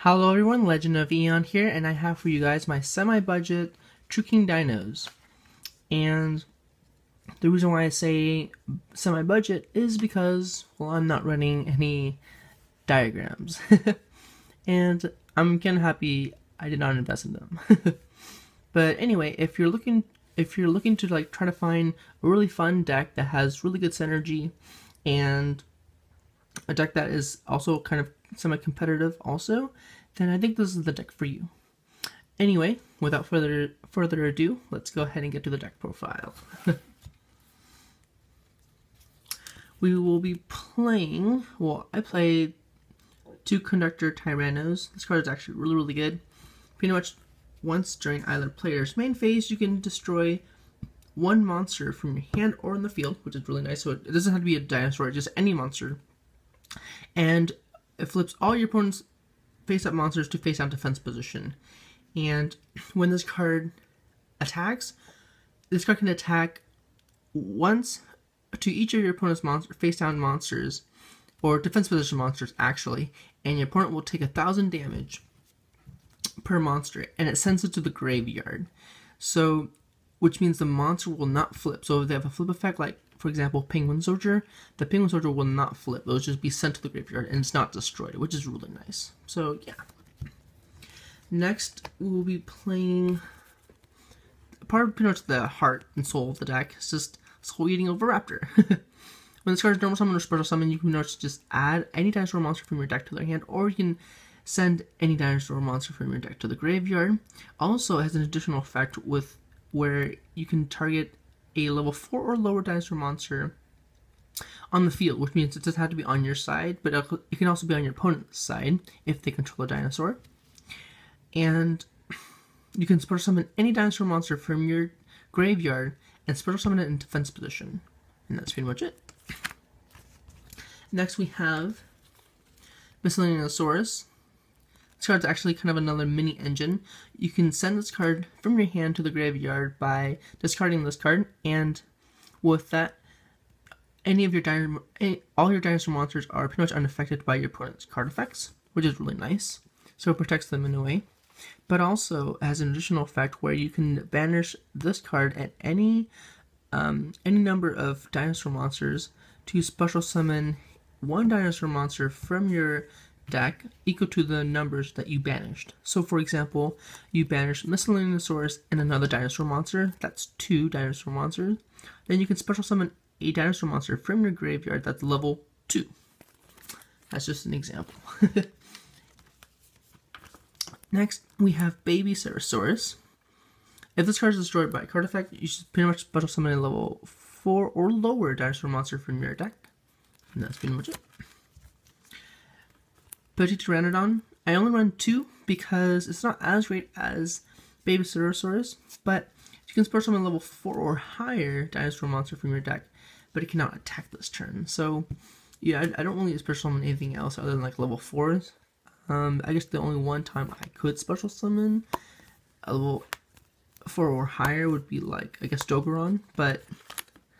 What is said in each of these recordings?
Hello everyone, Legend of Eon here, and I have for you guys my semi-budget True King Dinos. And the reason why I say semi-budget is because, well, I'm not running any diagrams. And I'm kind of happy I did not invest in them. But anyway, if you're looking to like try to find a really fun deck that has really good synergy and a deck that is also kind of semi-competitive also, then I think this is the deck for you. Anyway, without further ado, let's go ahead and get to the deck profile. We will be playing, well, I played 2 Conductor Tyrannos. This card is actually really good. Pretty much once during either player's main phase, you can destroy 1 monster from your hand or in the field, which is really nice. So it doesn't have to be a dinosaur, just any monster. And it flips all your opponent's face-up monsters to face-down defense position. And when this card attacks, this card can attack once to each of your opponent's face-down monsters, or defense position monsters actually, and your opponent will take 1,000 damage per monster, and it sends it to the graveyard. So, which means the monster will not flip. So if they have a flip effect, like for example, Penguin Soldier, the Penguin Soldier will not flip. It will just be sent to the graveyard and it's not destroyed, which is really nice. So yeah. Next, we'll be playing part of pretty much the heart and soul of the deck. It's just Soul Eating Oviraptor. When this card is normal summon or special summon, you can just add any dinosaur monster from your deck to their hand, or you can send any dinosaur monster from your deck to the graveyard. Also, it has an additional effect with where you can target a level 4 or lower dinosaur monster on the field, which means it doesn't have to be on your side, but it can also be on your opponent's side if they control a dinosaur. And you can special summon any dinosaur monster from your graveyard and special summon it in defense position. And that's pretty much it. Next we have Miscellaneousaurus. This card's actually kind of another mini engine. You can send this card from your hand to the graveyard by discarding this card, and with that, all your dinosaur monsters are pretty much unaffected by your opponent's card effects, which is really nice. So it protects them in a way. But also has an additional effect where you can banish this card at any number of dinosaur monsters to special summon 1 dinosaur monster from your deck equal to the numbers that you banished. So for example, you banish Miscellaneousaurus and another dinosaur monster, that's 2 dinosaur monsters. Then you can special summon a dinosaur monster from your graveyard that's level 2. That's just an example. Next, we have Baby Ceratosaurus. If this card is destroyed by a card effect, you should pretty much special summon a level 4 or lower dinosaur monster from your deck. And that's pretty much it. Petit Pteranodon. I only run 2 because it's not as great as Baby Ceratosaurus, but you can special summon a level 4 or higher dinosaur monster from your deck, but it cannot attack this turn. So yeah, I don't really special summon anything else other than like level 4s. I guess the only one time I could special summon a level 4 or higher would be like, I guess, Dogoron, but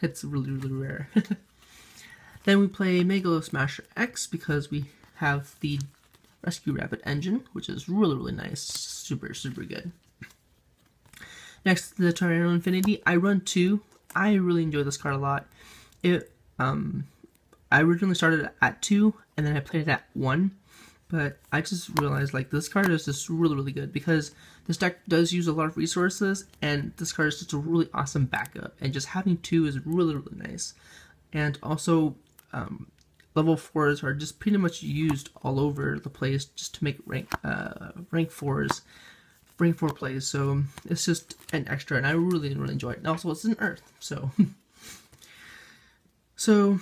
it's really rare. Then we play Megalo Smasher X because we have the Rescue Rabbit engine, which is really nice, super good. Next, the Tyranno Infinity. I run 2. I really enjoy this card a lot. I originally started at 2, and then I played it at 1. But I just realized like this card is just really good because this deck does use a lot of resources, and this card is just a really awesome backup. And just having 2 is really nice. And also, level 4s are just pretty much used all over the place just to make rank 4s, rank 4 plays. So it's just an extra, and I really enjoy it. And also, it's an Earth, so. So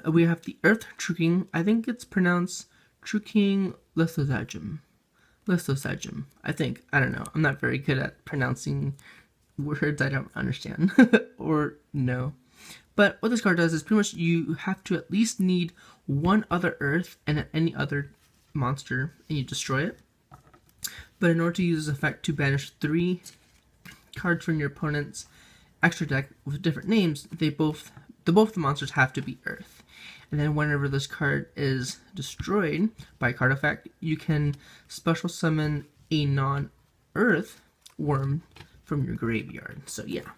we have the Earth True King. I think it's pronounced True King Lithosagem, I think. I don't know. I'm not very good at pronouncing words I don't understand or know. But what this card does is pretty much you have to at least need 1 other Earth and any other monster, and you destroy it. But in order to use this effect to banish 3 cards from your opponent's extra deck with different names, both the monsters have to be Earth. And then whenever this card is destroyed by a card effect, you can special summon a non-earth worm from your graveyard. So yeah.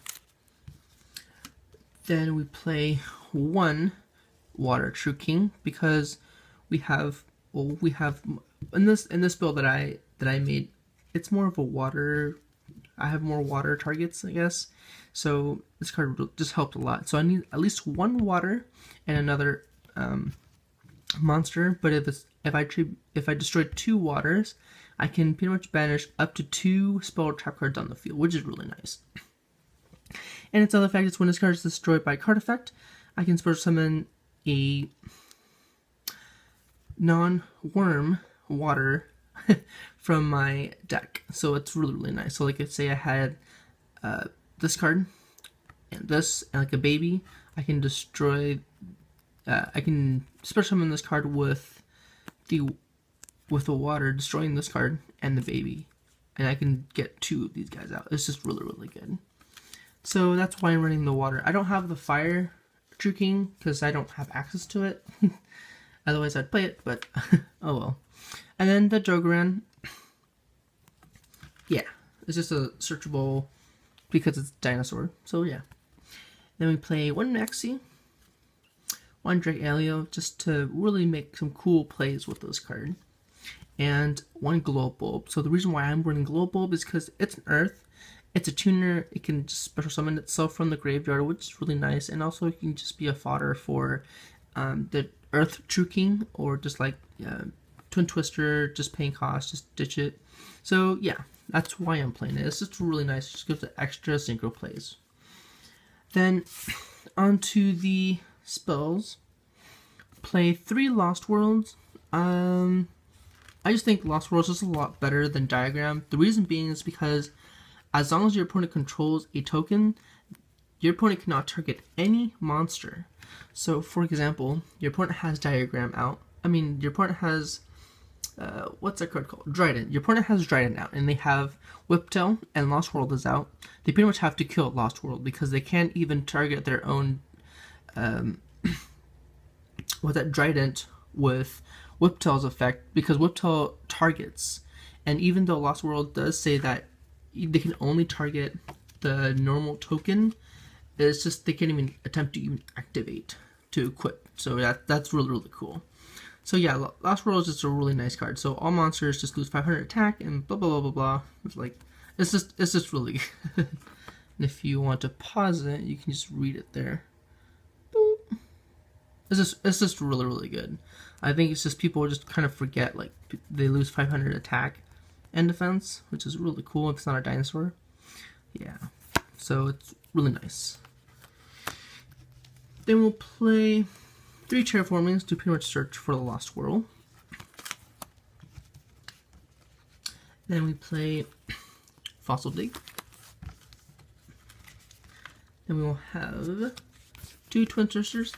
Then we play one Water True King because we have in this build that I made, it's more of a water. I have more water targets, I guess. So this card just helped a lot. So I need at least one water and another monster. But if I destroy 2 waters, I can pretty much banish up to 2 spell or trap cards on the field, which is really nice. And its other effect is when this card is destroyed by a card effect, I can special summon a non-worm water from my deck. So it's really nice. So like, let's say I had this card and this and like a baby, I can destroy. I can special summon this card with the water, destroying this card and the baby, and I can get 2 of these guys out. It's just really good. So that's why I'm running the water. I don't have the fire True King because I don't have access to it. Otherwise I'd play it, but oh well. And then the Diagramless, yeah, it's just a searchable because it's dinosaur. So yeah. Then we play one Maxi, one Drake Alio, just to really make some cool plays with this card, and one Glow Bulb. So the reason why I'm running Glow Bulb is because it's an Earth. It's a tuner. It can just special summon itself from the graveyard, which is really nice. And also it can just be a fodder for the Earth True King, or just like Twin Twister, just paying cost, just ditch it. So yeah, that's why I'm playing it. It's just really nice. It just gives it extra synchro plays. Then onto the spells. Play 3 Lost Worlds. I just think Lost Worlds is a lot better than Diagram. The reason being is because as long as your opponent controls a token, your opponent cannot target any monster. So, for example, your opponent has Diagram out. I mean, your opponent has, what's that card called? Dryden. Your opponent has Dryden out, and they have Whiptail, and Lost World is out. They pretty much have to kill Lost World because they can't even target their own, with that Trident with Whiptail's effect, because Whiptail targets. And even though Lost World does say that they can only target the normal token, it's just they can't even attempt to even activate to equip. So that's really cool. So yeah, Lost World is just a really nice card. So all monsters just lose 500 attack and blah blah blah blah blah. It's like it's just really good. And if you want to pause it, you can just read it there. Boop. It's just really good. I think it's just people just kind of forget, like, they lose 500 attack and defense, which is really cool if it's not a dinosaur. Yeah, so it's really nice. Then we'll play 3 terraformings to pretty much search for the Lost World. Then we play Fossil Dig. Then we will have 2 Twin Sisters,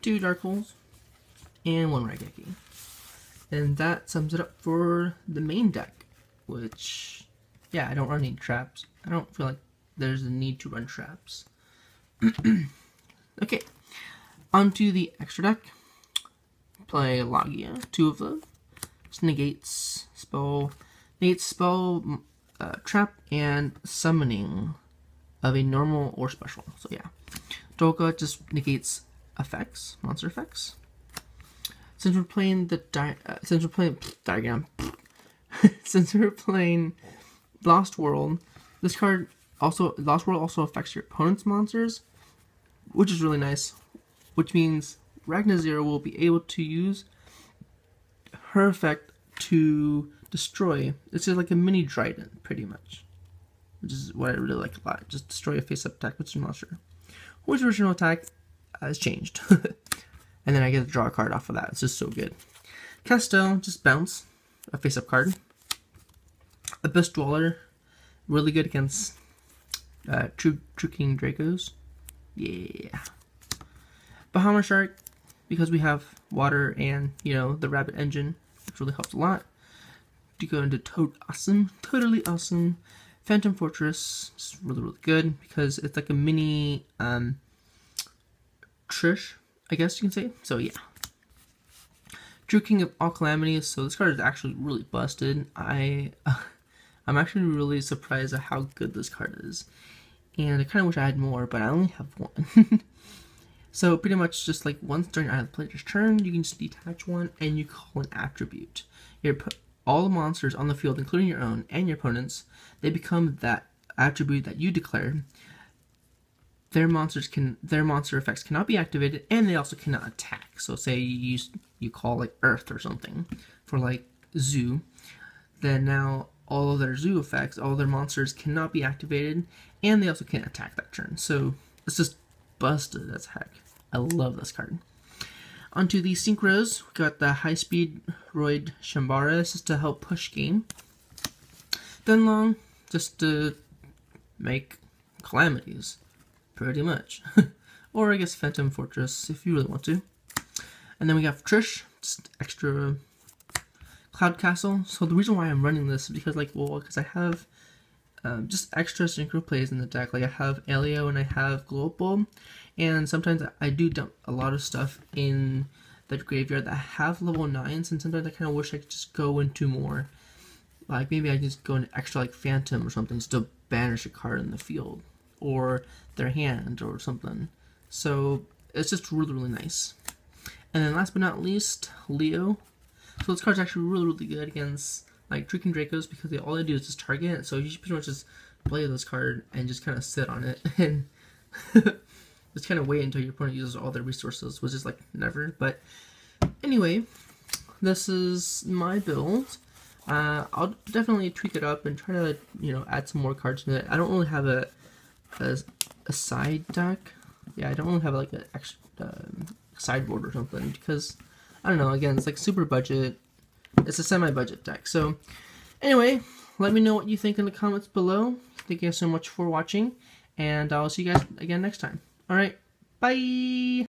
2 Dark Holes, and 1 Raigeki. And that sums it up for the main deck, which, yeah, I don't run any traps. I don't feel like there's a need to run traps. Okay, onto the extra deck. Play Logia, 2 of them. Just negates spell, trap, and summoning of a normal or special. So yeah, Dolga just negates effects, monster effects. Since we're playing the Diagram, since we're playing Lost World, this card also, Lost World also affects your opponent's monsters, which is really nice. Which means Ragnazir will be able to use her effect to destroy. It's just like a mini Dryden, pretty much, which is what I really like a lot. Just destroy a face-up attack with your monster, which original attack has changed. And then I get to draw a card off of that. It's just so good. Castel, just bounce a face-up card. Abyss Dweller, really good against True King Dracos. Yeah. Bahamut Shark, because we have water and, you know, the rabbit engine, which really helps a lot. To go into totally awesome. Phantom Fortress, just really good because it's like a mini Trish, I guess you can say. So yeah. True King of all calamities. So this card is actually really busted. I'm actually really surprised at how good this card is, and I kind of wish I had more, but I only have one. So pretty much just like once during either player's turn, you can just detach one and you call an attribute. You put all the monsters on the field, including your own and your opponents, they become that attribute that you declare. Their monster effects cannot be activated, and they also cannot attack. So say you call like Earth or something for like Zoo, then now all of their Zoo effects, all their monsters cannot be activated, and they also can't attack that turn. So it's just busted as heck. I love this card. Onto the synchros, we got the High Speed Roid Shambara. This is to help push game. Dunlong, just to make calamities, pretty much. Or I guess Phantom Fortress, if you really want to. And then we got Trish, just extra Cloud Castle. So the reason why I'm running this is because, like, well, because I have just extra synchro plays in the deck. Like I have Elio and I have Global, and sometimes I do dump a lot of stuff in the graveyard that have level 9s, and sometimes I kind of wish I could just go into more. Like maybe I just go into extra like Phantom or something just to banish a card in the field or their hand or something. So it's just really nice. And then last but not least, Leo. So this card's actually really good against like Trick and Dracos because all they do is just target it. So you should pretty much just play this card and just kind of sit on it and just kind of wait until your opponent uses all their resources, which is like never. But anyway, this is my build. I'll definitely tweak it up and try to, add some more cards to it. I don't really have a side deck. Yeah, I don't really have like a extra sideboard or something because I don't know. Again, it's like super budget. It's a semi-budget deck. So anyway, let me know what you think in the comments below. Thank you guys so much for watching, and I'll see you guys again next time. All right, bye.